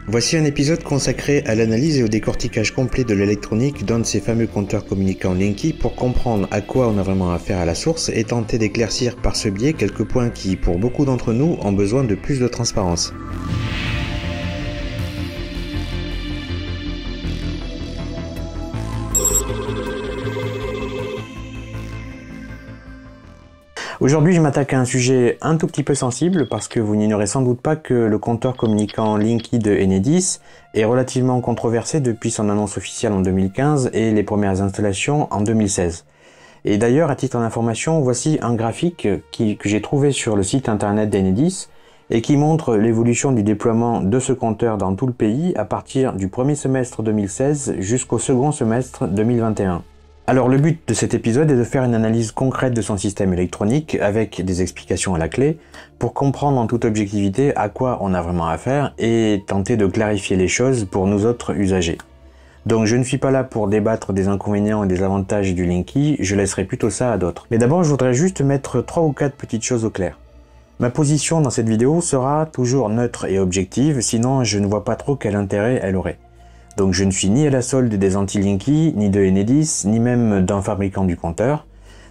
Voici un épisode consacré à l'analyse et au décortiquage complet de l'électronique d'un de ces fameux compteurs communicants Linky pour comprendre à quoi on a vraiment affaire à la source et tenter d'éclaircir par ce biais quelques points qui, pour beaucoup d'entre nous, ont besoin de plus de transparence. Aujourd'hui, je m'attaque à un sujet un tout petit peu sensible parce que vous n'ignorez sans doute pas que le compteur communicant Linky de Enedis est relativement controversé depuis son annonce officielle en 2015 et les premières installations en 2016. Et d'ailleurs, à titre d'information, voici un graphique que j'ai trouvé sur le site internet d'Enedis et qui montre l'évolution du déploiement de ce compteur dans tout le pays à partir du premier semestre 2016 jusqu'au second semestre 2021. Alors le but de cet épisode est de faire une analyse concrète de son système électronique avec des explications à la clé pour comprendre en toute objectivité à quoi on a vraiment affaire et tenter de clarifier les choses pour nous autres usagers. Donc je ne suis pas là pour débattre des inconvénients et des avantages du Linky, je laisserai plutôt ça à d'autres. Mais d'abord je voudrais juste mettre 3 ou 4 petites choses au clair. Ma position dans cette vidéo sera toujours neutre et objective, sinon je ne vois pas trop quel intérêt elle aurait. Donc je ne suis ni à la solde des anti-Linky, ni de Enedis, ni même d'un fabricant du compteur.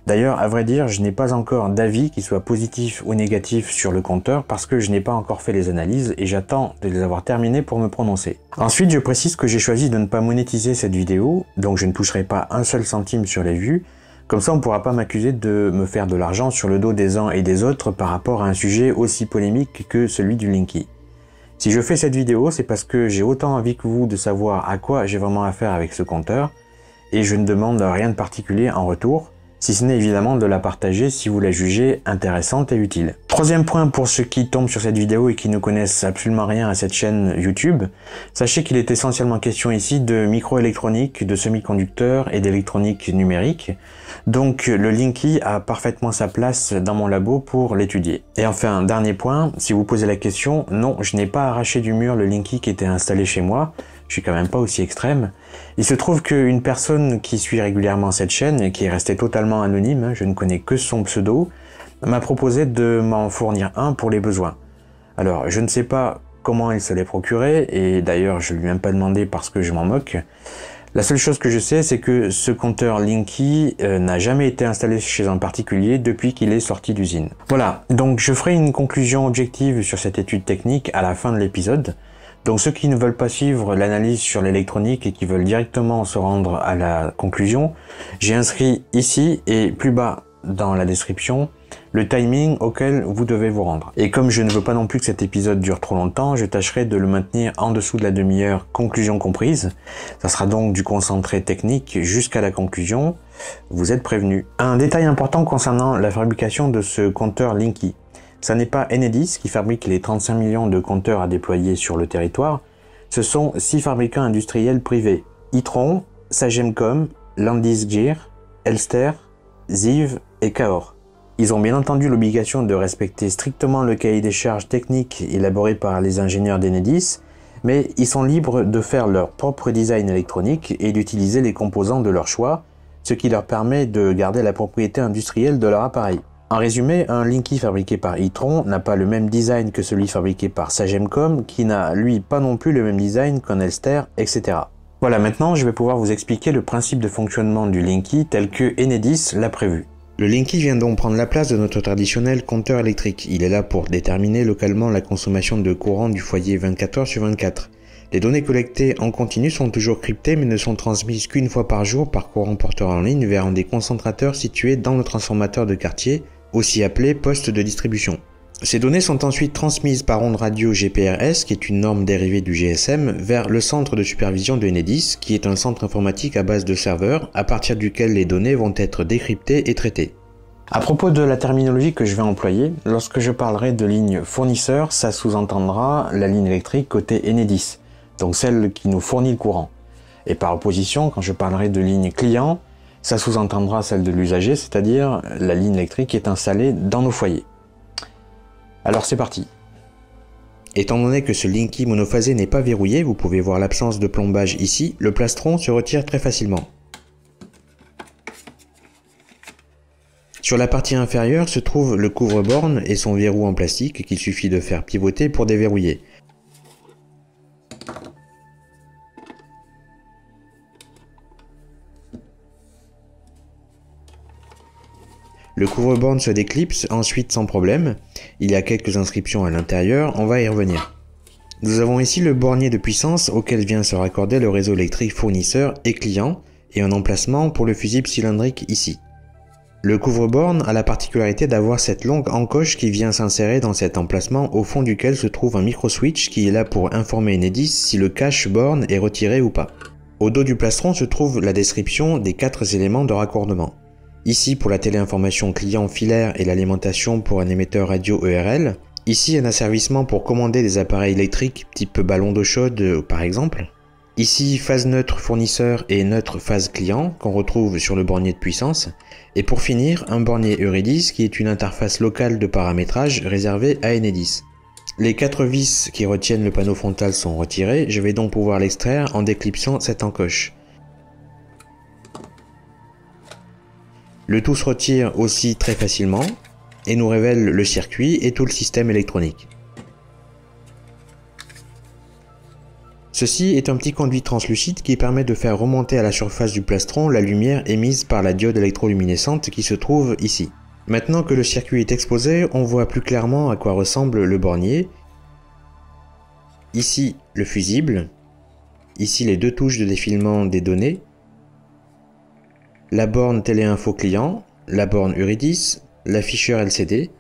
D'ailleurs, à vrai dire, je n'ai pas encore d'avis qui soit positif ou négatif sur le compteur parce que je n'ai pas encore fait les analyses et j'attends de les avoir terminées pour me prononcer. Ensuite, je précise que j'ai choisi de ne pas monétiser cette vidéo, donc je ne toucherai pas un seul centime sur les vues. Comme ça, on ne pourra pas m'accuser de me faire de l'argent sur le dos des uns et des autres par rapport à un sujet aussi polémique que celui du Linky. Si je fais cette vidéo, c'est parce que j'ai autant envie que vous de savoir à quoi j'ai vraiment affaire avec ce compteur, et je ne demande rien de particulier en retour, si ce n'est évidemment de la partager si vous la jugez intéressante et utile. Troisième point pour ceux qui tombent sur cette vidéo et qui ne connaissent absolument rien à cette chaîne YouTube, sachez qu'il est essentiellement question ici de microélectronique, de semi-conducteurs et d'électronique numérique, donc le Linky a parfaitement sa place dans mon labo pour l'étudier. Et enfin, dernier point, si vous posez la question, non, je n'ai pas arraché du mur le Linky qui était installé chez moi, je suis quand même pas aussi extrême. Il se trouve qu'une personne qui suit régulièrement cette chaîne et qui est restée totalement anonyme, je ne connais que son pseudo, m'a proposé de m'en fournir un pour les besoins. Alors, je ne sais pas comment il se l'est procuré, et d'ailleurs je lui ai même pas demandé parce que je m'en moque. La seule chose que je sais, c'est que ce compteur Linky n'a jamais été installé chez un particulier depuis qu'il est sorti d'usine. Voilà, donc je ferai une conclusion objective sur cette étude technique à la fin de l'épisode. Donc ceux qui ne veulent pas suivre l'analyse sur l'électronique et qui veulent directement se rendre à la conclusion, j'ai inscrit ici et plus bas dans la description le timing auquel vous devez vous rendre. Et comme je ne veux pas non plus que cet épisode dure trop longtemps, je tâcherai de le maintenir en dessous de la demi-heure, conclusion comprise. Ça sera donc du concentré technique jusqu'à la conclusion. Vous êtes prévenus. Un détail important concernant la fabrication de ce compteur Linky. Ça n'est pas Enedis qui fabrique les 35 millions de compteurs à déployer sur le territoire, ce sont 6 fabricants industriels privés, Itron, Sagemcom, Landis+Gyr, Elster, Ziv et Cahors. Ils ont bien entendu l'obligation de respecter strictement le cahier des charges techniques élaboré par les ingénieurs d'Enedis, mais ils sont libres de faire leur propre design électronique et d'utiliser les composants de leur choix, ce qui leur permet de garder la propriété industrielle de leur appareil. En résumé, un Linky fabriqué par Itron n'a pas le même design que celui fabriqué par Sagemcom, qui n'a lui pas non plus le même design qu'un Elster, etc. Voilà, maintenant je vais pouvoir vous expliquer le principe de fonctionnement du Linky tel que Enedis l'a prévu. Le Linky vient donc prendre la place de notre traditionnel compteur électrique. Il est là pour déterminer localement la consommation de courant du foyer 24 heures sur 24. Les données collectées en continu sont toujours cryptées mais ne sont transmises qu'une fois par jour par courant porteur en ligne vers un des concentrateurs situés dans le transformateur de quartier, aussi appelé poste de distribution. Ces données sont ensuite transmises par onde radio GPRS, qui est une norme dérivée du GSM, vers le centre de supervision de Enedis, qui est un centre informatique à base de serveurs, à partir duquel les données vont être décryptées et traitées. À propos de la terminologie que je vais employer, lorsque je parlerai de ligne fournisseur, ça sous-entendra la ligne électrique côté Enedis, donc celle qui nous fournit le courant. Et par opposition, quand je parlerai de ligne client, ça sous-entendra celle de l'usager, c'est-à-dire la ligne électrique qui est installée dans nos foyers. Alors c'est parti. Étant donné que ce Linky monophasé n'est pas verrouillé, vous pouvez voir l'absence de plombage ici, le plastron se retire très facilement. Sur la partie inférieure se trouve le couvre-borne et son verrou en plastique qu'il suffit de faire pivoter pour déverrouiller. Le couvre-borne se déclipse ensuite sans problème. Il y a quelques inscriptions à l'intérieur, on va y revenir. Nous avons ici le bornier de puissance auquel vient se raccorder le réseau électrique fournisseur et client et un emplacement pour le fusible cylindrique ici. Le couvre-borne a la particularité d'avoir cette longue encoche qui vient s'insérer dans cet emplacement au fond duquel se trouve un micro-switch qui est là pour informer Enedis si le cache borne est retiré ou pas. Au dos du plastron se trouve la description des 4 éléments de raccordement. Ici pour la téléinformation client filaire et l'alimentation pour un émetteur radio ERL. Ici un asservissement pour commander des appareils électriques type ballon d'eau chaude par exemple. Ici phase neutre fournisseur et neutre phase client qu'on retrouve sur le bornier de puissance. Et pour finir, un bornier Euridis qui est une interface locale de paramétrage réservée à Enedis. Les 4 vis qui retiennent le panneau frontal sont retirées, je vais donc pouvoir l'extraire en déclipsant cette encoche. Le tout se retire aussi très facilement et nous révèle le circuit et tout le système électronique. Ceci est un petit conduit translucide qui permet de faire remonter à la surface du plastron la lumière émise par la diode électroluminescente qui se trouve ici. Maintenant que le circuit est exposé, on voit plus clairement à quoi ressemble le bornier. Ici le fusible, ici les 2 touches de défilement des données, la borne téléinfo client, la borne Euridis, l'afficheur LCD.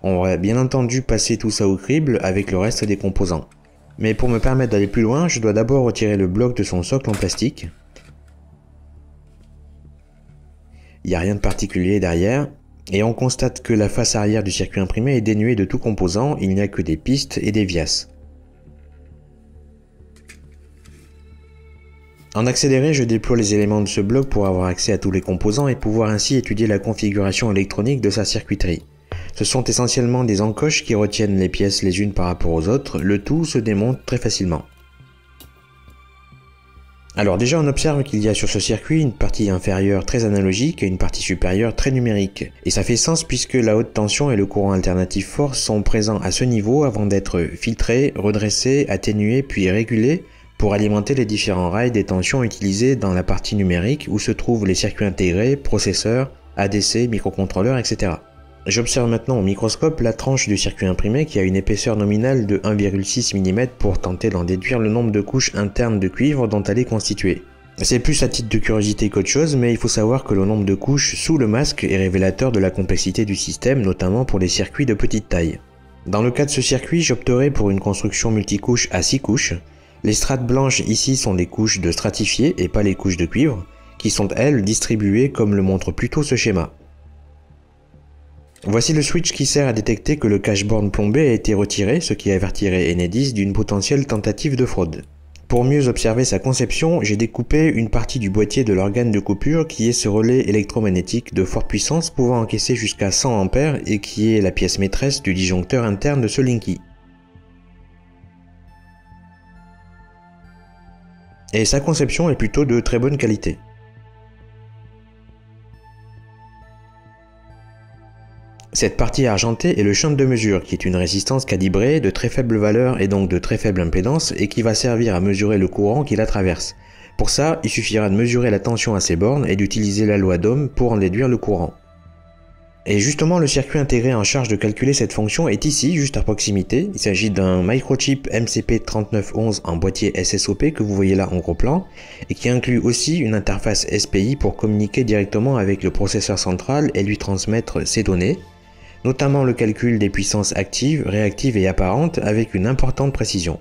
On va bien entendu passer tout ça au crible avec le reste des composants. Mais pour me permettre d'aller plus loin, je dois d'abord retirer le bloc de son socle en plastique. Il n'y a rien de particulier derrière, et on constate que la face arrière du circuit imprimé est dénuée de tout composant, il n'y a que des pistes et des vias. En accéléré, je déploie les éléments de ce bloc pour avoir accès à tous les composants et pouvoir ainsi étudier la configuration électronique de sa circuiterie. Ce sont essentiellement des encoches qui retiennent les pièces les unes par rapport aux autres, le tout se démonte très facilement. Alors déjà on observe qu'il y a sur ce circuit une partie inférieure très analogique et une partie supérieure très numérique. Et ça fait sens puisque la haute tension et le courant alternatif fort sont présents à ce niveau avant d'être filtrés, redressés, atténués puis régulés pour alimenter les différents rails des tensions utilisées dans la partie numérique où se trouvent les circuits intégrés, processeurs, ADC, microcontrôleurs, etc. J'observe maintenant au microscope la tranche du circuit imprimé qui a une épaisseur nominale de 1,6 mm pour tenter d'en déduire le nombre de couches internes de cuivre dont elle est constituée. C'est plus à titre de curiosité qu'autre chose, mais il faut savoir que le nombre de couches sous le masque est révélateur de la complexité du système, notamment pour les circuits de petite taille. Dans le cas de ce circuit, j'opterai pour une construction multicouche à 6 couches. Les strates blanches ici sont les couches de stratifiés et pas les couches de cuivre, qui sont elles distribuées comme le montre plutôt ce schéma. Voici le switch qui sert à détecter que le cache-borne plombé a été retiré, ce qui avertirait Enedis d'une potentielle tentative de fraude. Pour mieux observer sa conception, j'ai découpé une partie du boîtier de l'organe de coupure qui est ce relais électromagnétique de forte puissance pouvant encaisser jusqu'à 100 A et qui est la pièce maîtresse du disjoncteur interne de ce Linky. Et sa conception est plutôt de très bonne qualité. Cette partie argentée est le shunt de mesure, qui est une résistance calibrée de très faible valeur et donc de très faible impédance et qui va servir à mesurer le courant qui la traverse. Pour ça, il suffira de mesurer la tension à ces bornes et d'utiliser la loi d'Ohm pour en déduire le courant. Et justement, le circuit intégré en charge de calculer cette fonction est ici, juste à proximité. Il s'agit d'un microchip MCP3911 en boîtier SSOP que vous voyez là en gros plan, et qui inclut aussi une interface SPI pour communiquer directement avec le processeur central et lui transmettre ses données, notamment le calcul des puissances actives, réactives et apparentes avec une importante précision.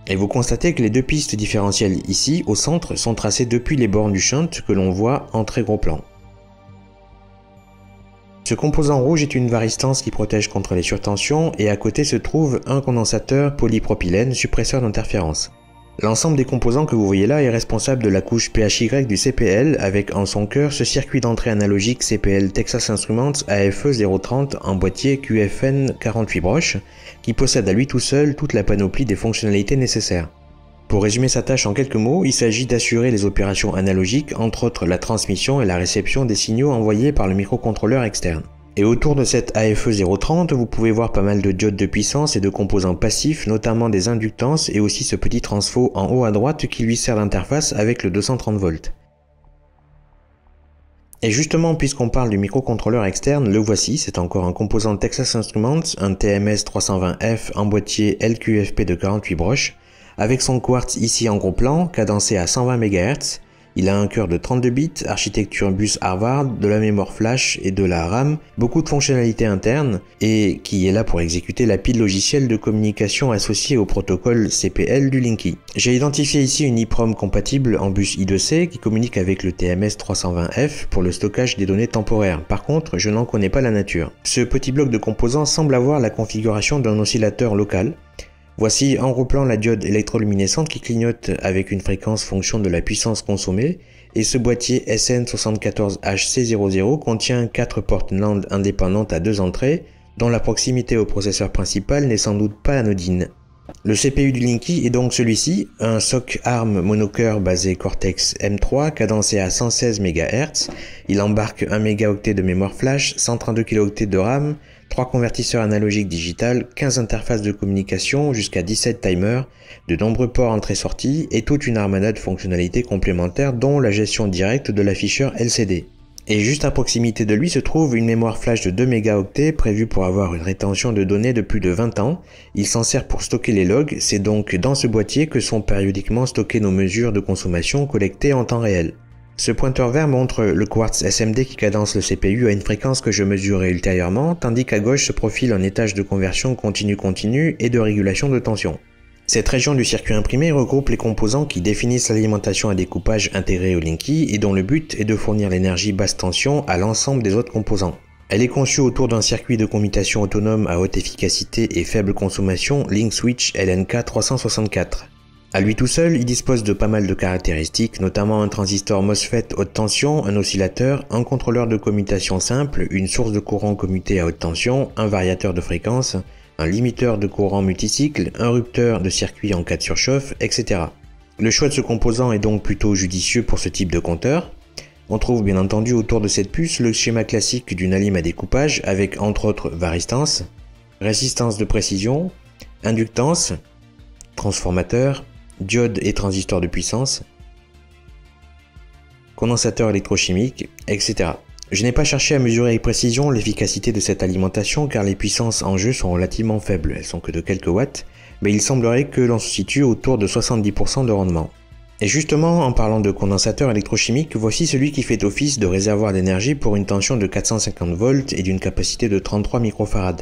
Et vous constatez que les 2 pistes différentielles ici, au centre, sont tracées depuis les bornes du shunt que l'on voit en très gros plan. Ce composant rouge est une varistance qui protège contre les surtensions et à côté se trouve un condensateur polypropylène suppresseur d'interférence. L'ensemble des composants que vous voyez là est responsable de la couche PHY du CPL avec en son cœur ce circuit d'entrée analogique CPL Texas Instruments AFE030 en boîtier QFN 48 broches qui possède à lui tout seul toute la panoplie des fonctionnalités nécessaires. Pour résumer sa tâche en quelques mots, il s'agit d'assurer les opérations analogiques, entre autres la transmission et la réception des signaux envoyés par le microcontrôleur externe. Et autour de cette AFE030, vous pouvez voir pas mal de diodes de puissance et de composants passifs, notamment des inductances et aussi ce petit transfo en haut à droite qui lui sert d'interface avec le 230 volts. Et justement, puisqu'on parle du microcontrôleur externe, le voici, c'est encore un composant Texas Instruments, un TMS 320F en boîtier LQFP de 48 broches, avec son quartz ici en gros plan, cadencé à 120 MHz. Il a un cœur de 32 bits, architecture bus Harvard, de la mémoire flash et de la RAM, beaucoup de fonctionnalités internes, et qui est là pour exécuter la pile logicielle de communication associée au protocole CPL du Linky. J'ai identifié ici une EEPROM compatible en bus I2C qui communique avec le TMS 320F pour le stockage des données temporaires. Par contre, je n'en connais pas la nature. Ce petit bloc de composants semble avoir la configuration d'un oscillateur local. Voici en gros plan la diode électroluminescente qui clignote avec une fréquence fonction de la puissance consommée, et ce boîtier SN74HC00 contient 4 portes NAND indépendantes à 2 entrées, dont la proximité au processeur principal n'est sans doute pas anodine. Le CPU du Linky est donc celui-ci, un SoC ARM monocœur basé Cortex M3 cadencé à 116 MHz. Il embarque 1 mégaoctet de mémoire flash, 132 kilooctets de RAM, 3 convertisseurs analogiques digital, 15 interfaces de communication jusqu'à 17 timers, de nombreux ports entrée-sortie et toute une armada de fonctionnalités complémentaires dont la gestion directe de l'afficheur LCD. Et juste à proximité de lui se trouve une mémoire flash de 2 mégaoctets prévue pour avoir une rétention de données de plus de 20 ans. Il s'en sert pour stocker les logs, c'est donc dans ce boîtier que sont périodiquement stockées nos mesures de consommation collectées en temps réel. Ce pointeur vert montre le quartz SMD qui cadence le CPU à une fréquence que je mesurerai ultérieurement, tandis qu'à gauche se profile un étage de conversion continu-continu et de régulation de tension. Cette région du circuit imprimé regroupe les composants qui définissent l'alimentation à découpage intégrée au Linky et dont le but est de fournir l'énergie basse tension à l'ensemble des autres composants. Elle est conçue autour d'un circuit de commutation autonome à haute efficacité et faible consommation LinkSwitch LNK 364. À lui tout seul, il dispose de pas mal de caractéristiques, notamment un transistor MOSFET haute tension, un oscillateur, un contrôleur de commutation simple, une source de courant commutée à haute tension, un variateur de fréquence, un limiteur de courant multicycle, un rupteur de circuit en cas de surchauffe, etc. Le choix de ce composant est donc plutôt judicieux pour ce type de compteur. On trouve bien entendu autour de cette puce le schéma classique d'une alim à découpage avec entre autres varistance, résistance de précision, inductance, transformateur, diode et transistor de puissance, condensateur électrochimique, etc. Je n'ai pas cherché à mesurer avec précision l'efficacité de cette alimentation car les puissances en jeu sont relativement faibles, elles sont que de quelques watts, mais il semblerait que l'on se situe autour de 70% de rendement. Et justement, en parlant de condensateur électrochimique, voici celui qui fait office de réservoir d'énergie pour une tension de 450 volts et d'une capacité de 33 microfarads.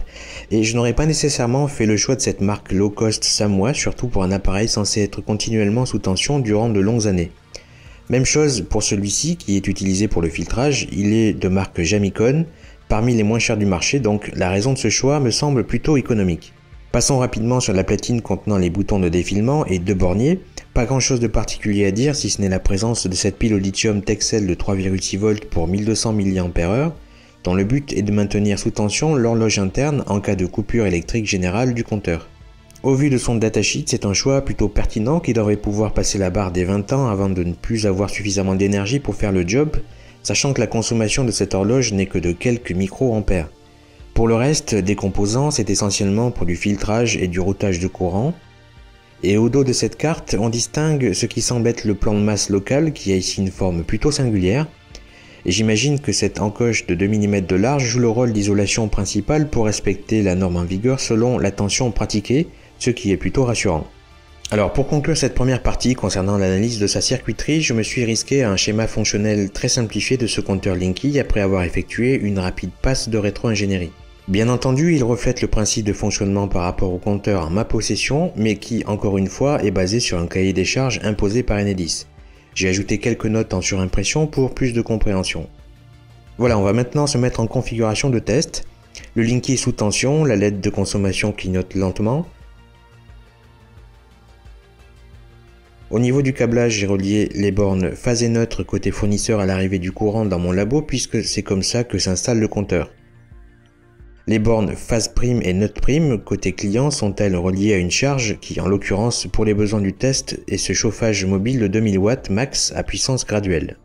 Et je n'aurais pas nécessairement fait le choix de cette marque low cost Samoa, surtout pour un appareil censé être continuellement sous tension durant de longues années. Même chose pour celui-ci qui est utilisé pour le filtrage, il est de marque Jamicon, parmi les moins chers du marché, donc la raison de ce choix me semble plutôt économique. Passons rapidement sur la platine contenant les boutons de défilement et 2 borniers. Pas grand chose de particulier à dire si ce n'est la présence de cette pile au lithium Texel de 3,6 volts pour 1200 mAh, dont le but est de maintenir sous tension l'horloge interne en cas de coupure électrique générale du compteur. Au vu de son datasheet, c'est un choix plutôt pertinent qui devrait pouvoir passer la barre des 20 ans avant de ne plus avoir suffisamment d'énergie pour faire le job, sachant que la consommation de cette horloge n'est que de quelques microampères. Pour le reste des composants, c'est essentiellement pour du filtrage et du routage de courant. Et au dos de cette carte, on distingue ce qui semble être le plan de masse local qui a ici une forme plutôt singulière. Et j'imagine que cette encoche de 2 mm de large joue le rôle d'isolation principale pour respecter la norme en vigueur selon la tension pratiquée, ce qui est plutôt rassurant. Alors pour conclure cette première partie concernant l'analyse de sa circuiterie, je me suis risqué à un schéma fonctionnel très simplifié de ce compteur Linky après avoir effectué une rapide passe de rétro-ingénierie. Bien entendu, il reflète le principe de fonctionnement par rapport au compteur en ma possession, mais qui, encore une fois, est basé sur un cahier des charges imposé par Enedis. J'ai ajouté quelques notes en surimpression pour plus de compréhension. Voilà, on va maintenant se mettre en configuration de test. Le Linky est sous tension, la LED de consommation clignote lentement. Au niveau du câblage, j'ai relié les bornes phase et neutre côté fournisseur à l'arrivée du courant dans mon labo puisque c'est comme ça que s'installe le compteur. Les bornes phase prime et neutre prime côté client sont-elles reliées à une charge qui, en l'occurrence pour les besoins du test, est ce chauffage mobile de 2000 watts max à puissance graduelle.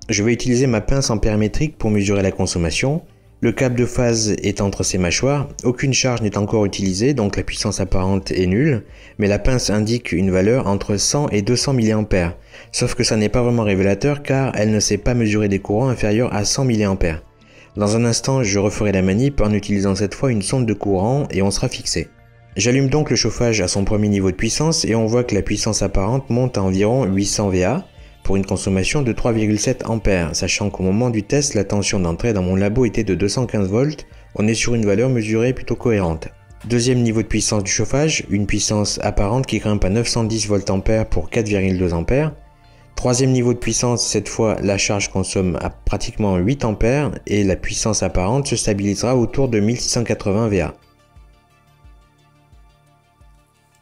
Je vais utiliser ma pince ampérimétrique pour mesurer la consommation. Le câble de phase est entre ces mâchoires, aucune charge n'est encore utilisée donc la puissance apparente est nulle, mais la pince indique une valeur entre 100 et 200 mA. Sauf que ça n'est pas vraiment révélateur car elle ne sait pas mesurer des courants inférieurs à 100 mA. Dans un instant, je referai la manip en utilisant cette fois une sonde de courant et on sera fixé. J'allume donc le chauffage à son premier niveau de puissance et on voit que la puissance apparente monte à environ 800 VA pour une consommation de 3,7 A, sachant qu'au moment du test, la tension d'entrée dans mon labo était de 215 volts, on est sur une valeur mesurée plutôt cohérente. Deuxième niveau de puissance du chauffage, une puissance apparente qui grimpe à 910 VA pour 4,2 A. Troisième niveau de puissance, cette fois la charge consomme à pratiquement 8 A et la puissance apparente se stabilisera autour de 1680 VA.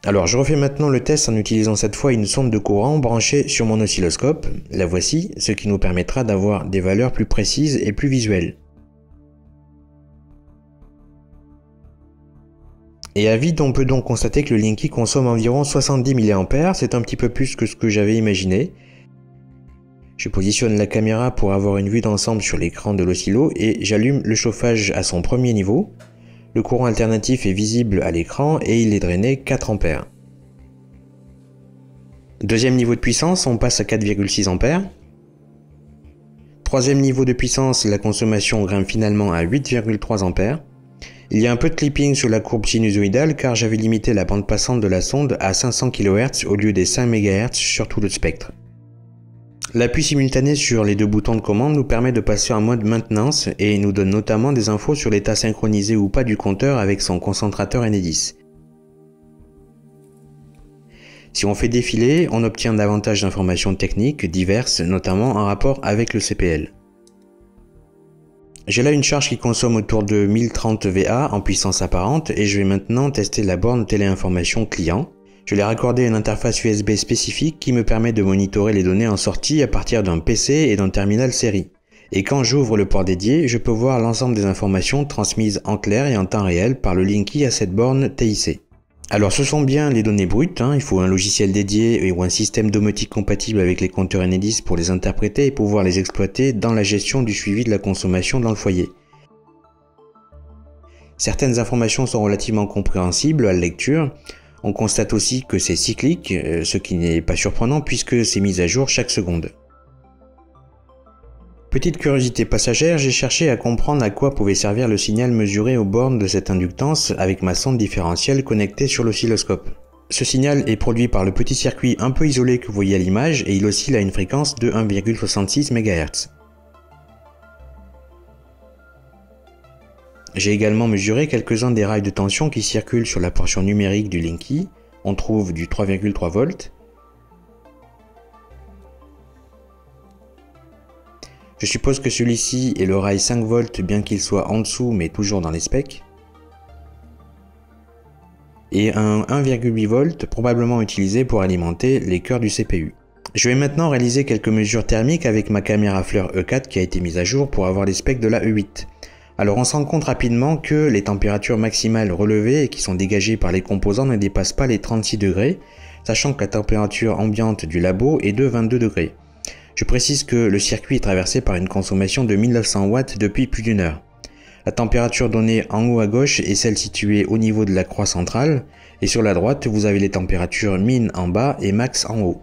Alors je refais maintenant le test en utilisant cette fois une sonde de courant branchée sur mon oscilloscope, la voici, ce qui nous permettra d'avoir des valeurs plus précises et plus visuelles. Et à vide, on peut donc constater que le Linky consomme environ 70 mA, c'est un petit peu plus que ce que j'avais imaginé. Je positionne la caméra pour avoir une vue d'ensemble sur l'écran de l'oscillo et j'allume le chauffage à son premier niveau. Le courant alternatif est visible à l'écran et il est drainé 4 A. Deuxième niveau de puissance, on passe à 4,6 A. Troisième niveau de puissance, la consommation grimpe finalement à 8,3 A. Il y a un peu de clipping sur la courbe sinusoïdale car j'avais limité la bande passante de la sonde à 500 kHz au lieu des 5 MHz sur tout le spectre. L'appui simultané sur les deux boutons de commande nous permet de passer en mode maintenance et nous donne notamment des infos sur l'état synchronisé ou pas du compteur avec son concentrateur Enedis. Si on fait défiler, on obtient davantage d'informations techniques diverses, notamment en rapport avec le CPL. J'ai là une charge qui consomme autour de 1030 VA en puissance apparente et je vais maintenant tester la borne téléinformation client. Je l'ai raccordé à une interface USB spécifique qui me permet de monitorer les données en sortie à partir d'un PC et d'un terminal série. Et quand j'ouvre le port dédié, je peux voir l'ensemble des informations transmises en clair et en temps réel par le Linky à cette borne TIC. Alors ce sont bien les données brutes, il faut un logiciel dédié ou un système domotique compatible avec les compteurs Enedis pour les interpréter et pouvoir les exploiter dans la gestion du suivi de la consommation dans le foyer. Certaines informations sont relativement compréhensibles à la lecture. On constate aussi que c'est cyclique, ce qui n'est pas surprenant puisque c'est mis à jour chaque seconde. Petite curiosité passagère, j'ai cherché à comprendre à quoi pouvait servir le signal mesuré aux bornes de cette inductance avec ma sonde différentielle connectée sur l'oscilloscope. Ce signal est produit par le petit circuit un peu isolé que vous voyez à l'image et il oscille à une fréquence de 1,66 MHz. J'ai également mesuré quelques-uns des rails de tension qui circulent sur la portion numérique du Linky. On trouve du 3,3 volts. Je suppose que celui-ci est le rail 5 volts bien qu'il soit en dessous mais toujours dans les specs. Et un 1,8 volts probablement utilisé pour alimenter les cœurs du CPU. Je vais maintenant réaliser quelques mesures thermiques avec ma caméra Fleur E4 qui a été mise à jour pour avoir les specs de la E8. Alors on se rend compte rapidement que les températures maximales relevées et qui sont dégagées par les composants ne dépassent pas les 36 degrés, sachant que la température ambiante du labo est de 22 degrés. Je précise que le circuit est traversé par une consommation de 1900 watts depuis plus d'une heure. La température donnée en haut à gauche est celle située au niveau de la croix centrale, et sur la droite vous avez les températures min en bas et max en haut.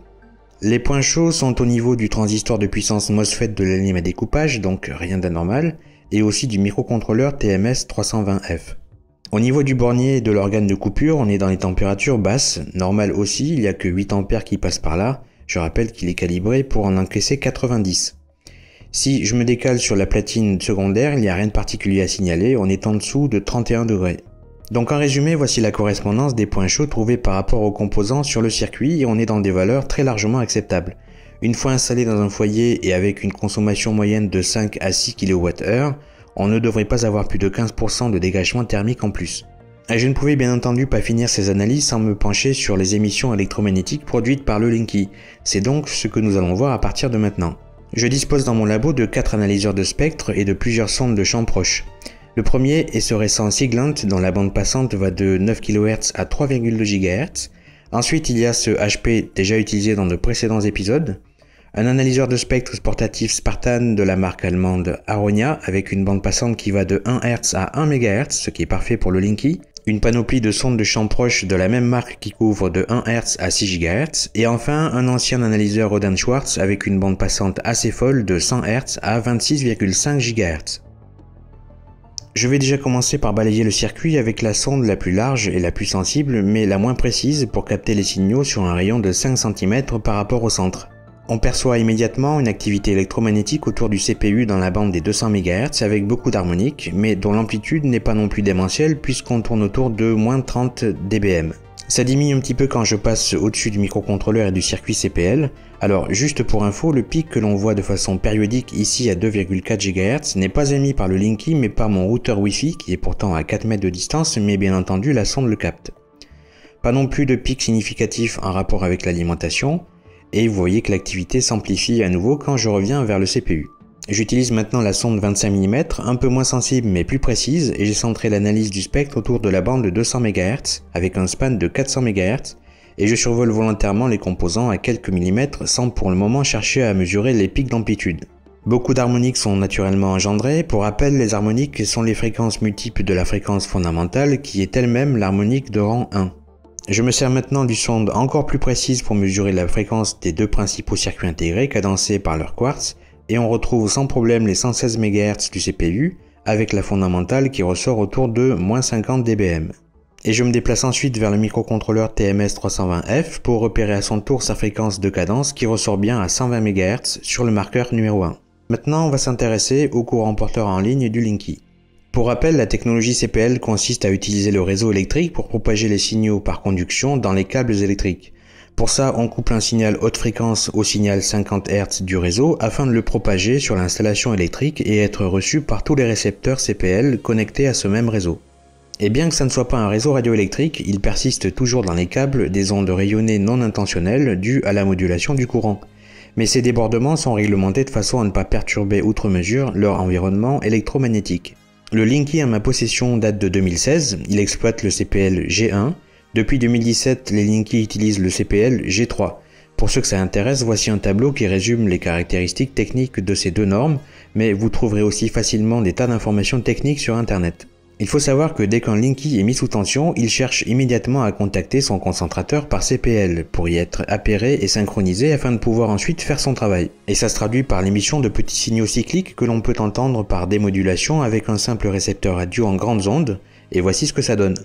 Les points chauds sont au niveau du transistor de puissance MOSFET de la ligne à découpage, donc rien d'anormal, et aussi du microcontrôleur TMS 320F. Au niveau du bornier et de l'organe de coupure, on est dans les températures basses, normales aussi, il n'y a que 8 ampères qui passent par là, je rappelle qu'il est calibré pour en encaisser 90. Si je me décale sur la platine secondaire, il n'y a rien de particulier à signaler, on est en dessous de 31 degrés. Donc en résumé, voici la correspondance des points chauds trouvés par rapport aux composants sur le circuit et on est dans des valeurs très largement acceptables. Une fois installé dans un foyer et avec une consommation moyenne de 5 à 6 kWh, on ne devrait pas avoir plus de 15% de dégagement thermique en plus. Et je ne pouvais bien entendu pas finir ces analyses sans me pencher sur les émissions électromagnétiques produites par le Linky. C'est donc ce que nous allons voir à partir de maintenant. Je dispose dans mon labo de 4 analyseurs de spectre et de plusieurs sondes de champ proches. Le premier est ce récent Siglent dont la bande passante va de 9 kHz à 3,2 GHz. Ensuite il y a ce HP déjà utilisé dans de précédents épisodes. Un analyseur de spectre portatif Spartan de la marque allemande Aronia avec une bande passante qui va de 1 Hz à 1 MHz, ce qui est parfait pour le Linky. Une panoplie de sondes de champ proche de la même marque qui couvre de 1 Hz à 6 GHz. Et enfin, un ancien analyseur Rohde & Schwarz avec une bande passante assez folle de 100 Hz à 26,5 GHz. Je vais déjà commencer par balayer le circuit avec la sonde la plus large et la plus sensible, mais la moins précise pour capter les signaux sur un rayon de 5 cm par rapport au centre. On perçoit immédiatement une activité électromagnétique autour du CPU dans la bande des 200 MHz avec beaucoup d'harmoniques, mais dont l'amplitude n'est pas non plus démentielle puisqu'on tourne autour de moins 30 dBm. Ça diminue un petit peu quand je passe au-dessus du microcontrôleur et du circuit CPL. Alors juste pour info, le pic que l'on voit de façon périodique ici à 2,4 GHz n'est pas émis par le Linky mais par mon routeur Wi-Fi qui est pourtant à 4 mètres de distance, mais bien entendu la sonde le capte. Pas non plus de pic significatif en rapport avec l'alimentation. Et vous voyez que l'activité s'amplifie à nouveau quand je reviens vers le CPU. J'utilise maintenant la sonde 25 mm, un peu moins sensible mais plus précise, et j'ai centré l'analyse du spectre autour de la bande de 200 MHz avec un span de 400 MHz, et je survole volontairement les composants à quelques millimètres sans pour le moment chercher à mesurer les pics d'amplitude. Beaucoup d'harmoniques sont naturellement engendrées. Pour rappel, les harmoniques sont les fréquences multiples de la fréquence fondamentale qui est elle-même l'harmonique de rang 1. Je me sers maintenant d'une sonde encore plus précise pour mesurer la fréquence des deux principaux circuits intégrés cadencés par leur quartz, et on retrouve sans problème les 116 MHz du CPU avec la fondamentale qui ressort autour de moins 50 dBm. Et je me déplace ensuite vers le microcontrôleur TMS320F pour repérer à son tour sa fréquence de cadence qui ressort bien à 120 MHz sur le marqueur numéro 1. Maintenant on va s'intéresser au courant porteur en ligne du Linky. Pour rappel, la technologie CPL consiste à utiliser le réseau électrique pour propager les signaux par conduction dans les câbles électriques. Pour ça, on couple un signal haute fréquence au signal 50 Hz du réseau afin de le propager sur l'installation électrique et être reçu par tous les récepteurs CPL connectés à ce même réseau. Et bien que ça ne soit pas un réseau radioélectrique, il persiste toujours dans les câbles des ondes rayonnées non intentionnelles dues à la modulation du courant. Mais ces débordements sont réglementés de façon à ne pas perturber outre mesure leur environnement électromagnétique. Le Linky en ma possession date de 2016, il exploite le CPL G1. Depuis 2017, les Linky utilisent le CPL G3. Pour ceux que ça intéresse, voici un tableau qui résume les caractéristiques techniques de ces deux normes, mais vous trouverez aussi facilement des tas d'informations techniques sur internet. Il faut savoir que dès qu'un Linky est mis sous tension, il cherche immédiatement à contacter son concentrateur par CPL pour y être appairé et synchronisé afin de pouvoir ensuite faire son travail. Et ça se traduit par l'émission de petits signaux cycliques que l'on peut entendre par démodulation avec un simple récepteur radio en grandes ondes, et voici ce que ça donne.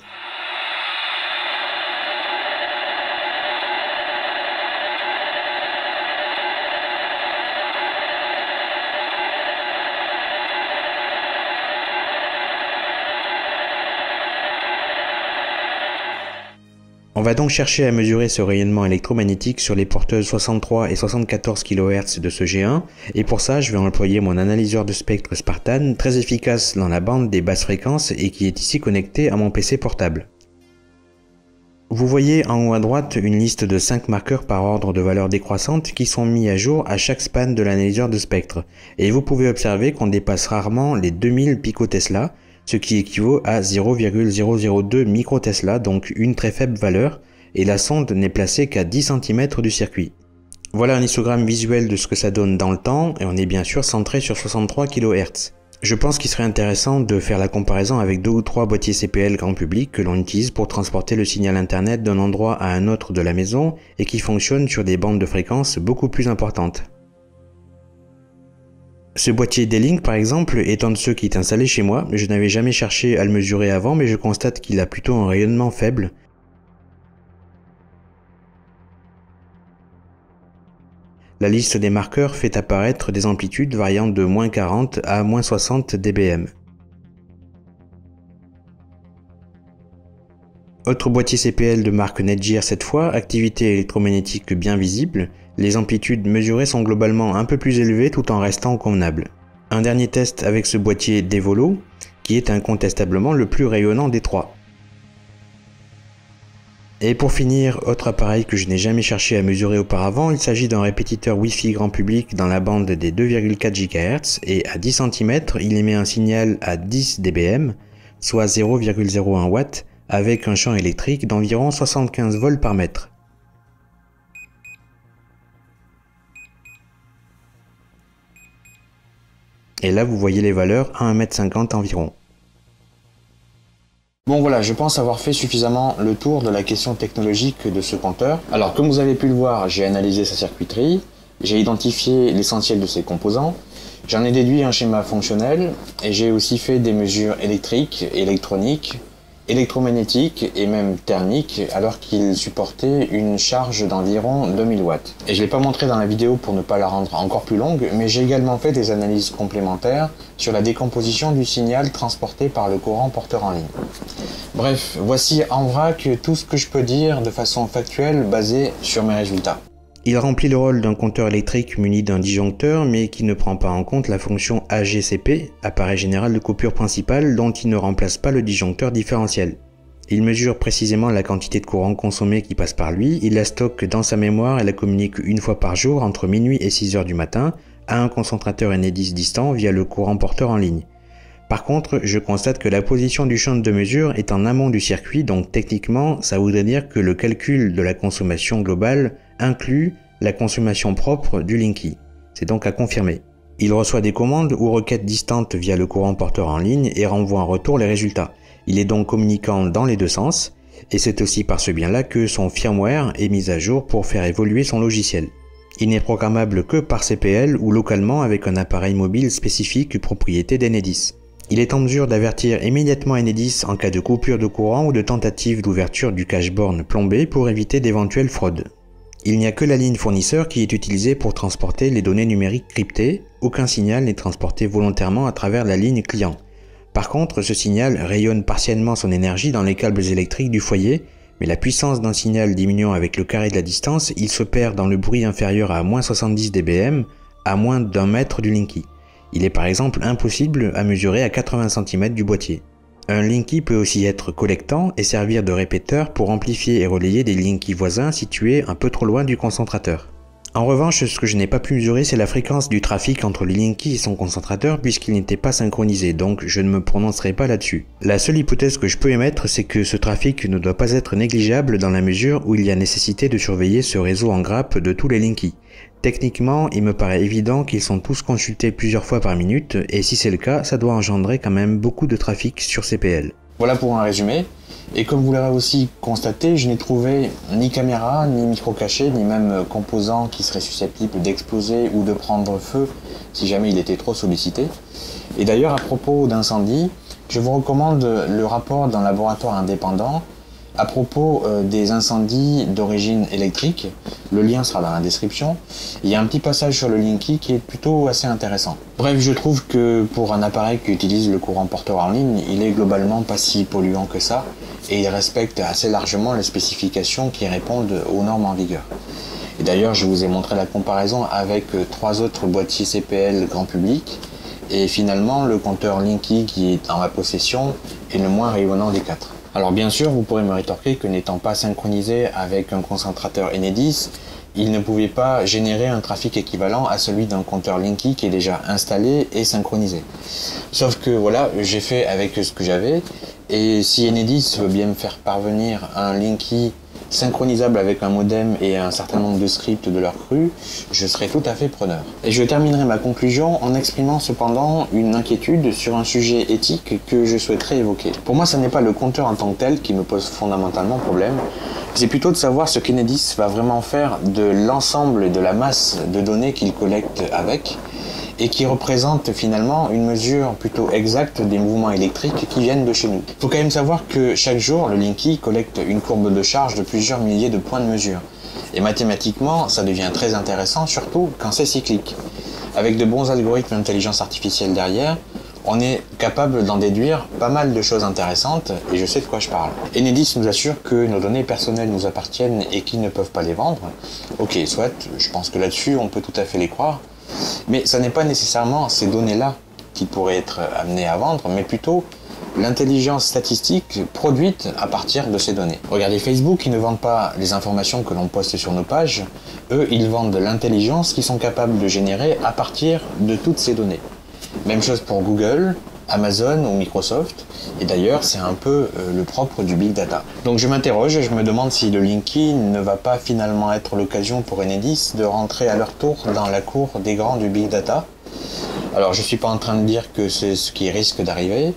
On va donc chercher à mesurer ce rayonnement électromagnétique sur les porteuses 63 et 74 kHz de ce G1, et pour ça je vais employer mon analyseur de spectre Spartan, très efficace dans la bande des basses fréquences et qui est ici connecté à mon PC portable. Vous voyez en haut à droite une liste de 5 marqueurs par ordre de valeur décroissante qui sont mis à jour à chaque span de l'analyseur de spectre, et vous pouvez observer qu'on dépasse rarement les 2000 picotesla, ce qui équivaut à 0,002 microtesla, donc une très faible valeur, et la sonde n'est placée qu'à 10 cm du circuit. Voilà un histogramme visuel de ce que ça donne dans le temps, et on est bien sûr centré sur 63 kHz. Je pense qu'il serait intéressant de faire la comparaison avec 2 ou 3 boîtiers CPL grand public que l'on utilise pour transporter le signal internet d'un endroit à un autre de la maison et qui fonctionnent sur des bandes de fréquences beaucoup plus importantes. Ce boîtier D-Link par exemple est un de ceux qui est installé chez moi. Je n'avais jamais cherché à le mesurer avant, mais je constate qu'il a plutôt un rayonnement faible. La liste des marqueurs fait apparaître des amplitudes variant de moins 40 à moins 60 dBm. Autre boîtier CPL de marque Netgear cette fois, activité électromagnétique bien visible. Les amplitudes mesurées sont globalement un peu plus élevées tout en restant convenables. Un dernier test avec ce boîtier Devolo, qui est incontestablement le plus rayonnant des trois. Et pour finir, autre appareil que je n'ai jamais cherché à mesurer auparavant, il s'agit d'un répétiteur Wi-Fi grand public dans la bande des 2,4 GHz et à 10 cm, il émet un signal à 10 dBm, soit 0,01 W, avec un champ électrique d'environ 75 volts par mètre. Et là, vous voyez les valeurs à 1,50 m environ. Bon voilà, je pense avoir fait suffisamment le tour de la question technologique de ce compteur. Alors comme vous avez pu le voir, j'ai analysé sa circuiterie, j'ai identifié l'essentiel de ses composants, j'en ai déduit un schéma fonctionnel et j'ai aussi fait des mesures électriques, électroniques, électromagnétiques et même thermiques alors qu'il supportait une charge d'environ 2000 watts. Et je ne l'ai pas montré dans la vidéo pour ne pas la rendre encore plus longue, mais j'ai également fait des analyses complémentaires sur la décomposition du signal transporté par le courant porteur en ligne. Bref, voici en vrac tout ce que je peux dire de façon factuelle basée sur mes résultats. Il remplit le rôle d'un compteur électrique muni d'un disjoncteur mais qui ne prend pas en compte la fonction AGCP, appareil général de coupure principale, dont il ne remplace pas le disjoncteur différentiel. Il mesure précisément la quantité de courant consommé qui passe par lui, il la stocke dans sa mémoire et la communique une fois par jour entre minuit et 6 h du matin à un concentrateur Enedis distant via le courant porteur en ligne. Par contre, je constate que la position du champ de mesure est en amont du circuit, donc techniquement, ça voudrait dire que le calcul de la consommation globale inclut la consommation propre du Linky. C'est donc à confirmer. Il reçoit des commandes ou requêtes distantes via le courant porteur en ligne et renvoie en retour les résultats. Il est donc communicant dans les deux sens, et c'est aussi par ce bien-là que son firmware est mis à jour pour faire évoluer son logiciel. Il n'est programmable que par CPL ou localement avec un appareil mobile spécifique propriété d'Enedis. Il est en mesure d'avertir immédiatement Enedis en cas de coupure de courant ou de tentative d'ouverture du cache-borne plombé pour éviter d'éventuelles fraudes. Il n'y a que la ligne fournisseur qui est utilisée pour transporter les données numériques cryptées, aucun signal n'est transporté volontairement à travers la ligne client. Par contre, ce signal rayonne partiellement son énergie dans les câbles électriques du foyer, mais la puissance d'un signal diminuant avec le carré de la distance, il se perd dans le bruit inférieur à moins 70 dBm, à moins d'1 mètre du Linky. Il est par exemple impossible à mesurer à 80 cm du boîtier. Un Linky peut aussi être collectant et servir de répéteur pour amplifier et relayer des Linky voisins situés un peu trop loin du concentrateur. En revanche, ce que je n'ai pas pu mesurer, c'est la fréquence du trafic entre le Linky et son concentrateur puisqu'il n'était pas synchronisé, donc je ne me prononcerai pas là-dessus. La seule hypothèse que je peux émettre, c'est que ce trafic ne doit pas être négligeable dans la mesure où il y a nécessité de surveiller ce réseau en grappe de tous les Linky. Techniquement, il me paraît évident qu'ils sont tous consultés plusieurs fois par minute, et si c'est le cas, ça doit engendrer quand même beaucoup de trafic sur CPL. Voilà pour un résumé, et comme vous l'avez aussi constaté, je n'ai trouvé ni caméra, ni micro caché, ni même composant qui serait susceptible d'exploser ou de prendre feu si jamais il était trop sollicité. Et d'ailleurs, à propos d'incendie, je vous recommande le rapport d'un laboratoire indépendant à propos des incendies d'origine électrique. Le lien sera dans la description. Il y a un petit passage sur le Linky qui est plutôt assez intéressant. Bref, je trouve que pour un appareil qui utilise le courant porteur en ligne, il est globalement pas si polluant que ça et il respecte assez largement les spécifications qui répondent aux normes en vigueur. Et d'ailleurs, je vous ai montré la comparaison avec 3 autres boîtiers CPL grand public et finalement le compteur Linky qui est en ma possession est le moins rayonnant des 4. Alors bien sûr, vous pourrez me rétorquer que n'étant pas synchronisé avec un concentrateur Enedis, il ne pouvait pas générer un trafic équivalent à celui d'un compteur Linky qui est déjà installé et synchronisé. Sauf que voilà, j'ai fait avec ce que j'avais, et si Enedis veut bien me faire parvenir un Linky synchronisable avec un modem et un certain nombre de scripts de leur cru, je serai tout à fait preneur. Et je terminerai ma conclusion en exprimant cependant une inquiétude sur un sujet éthique que je souhaiterais évoquer. Pour moi, ce n'est pas le compteur en tant que tel qui me pose fondamentalement problème, c'est plutôt de savoir ce qu'Enedis va vraiment faire de l'ensemble de la masse de données qu'il collecte avec, et qui représente finalement une mesure plutôt exacte des mouvements électriques qui viennent de chez nous. Il faut quand même savoir que chaque jour, le Linky collecte une courbe de charge de plusieurs milliers de points de mesure. Et mathématiquement, ça devient très intéressant, surtout quand c'est cyclique. Avec de bons algorithmes d'intelligence artificielle derrière, on est capable d'en déduire pas mal de choses intéressantes, et je sais de quoi je parle. Enedis nous assure que nos données personnelles nous appartiennent et qu'ils ne peuvent pas les vendre. Ok, soit, je pense que là-dessus, on peut tout à fait les croire. Mais ce n'est pas nécessairement ces données-là qui pourraient être amenées à vendre, mais plutôt l'intelligence statistique produite à partir de ces données. Regardez Facebook, ils ne vendent pas les informations que l'on poste sur nos pages, eux ils vendent l'intelligence qu'ils sont capables de générer à partir de toutes ces données. Même chose pour Google, Amazon ou Microsoft, et d'ailleurs c'est un peu le propre du Big Data. Donc je m'interroge et je me demande si le Linky ne va pas finalement être l'occasion pour Enedis de rentrer à leur tour dans la cour des grands du Big Data, Alors je suis pas en train de dire que c'est ce qui risque d'arriver,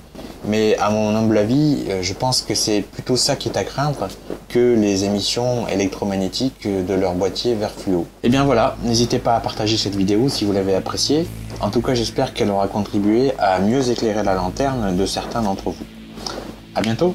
mais à mon humble avis, je pense que c'est plutôt ça qui est à craindre que les émissions électromagnétiques de leur boîtier vert fluo. Et bien voilà, n'hésitez pas à partager cette vidéo si vous l'avez appréciée. En tout cas, j'espère qu'elle aura contribué à mieux éclairer la lanterne de certains d'entre vous. À bientôt!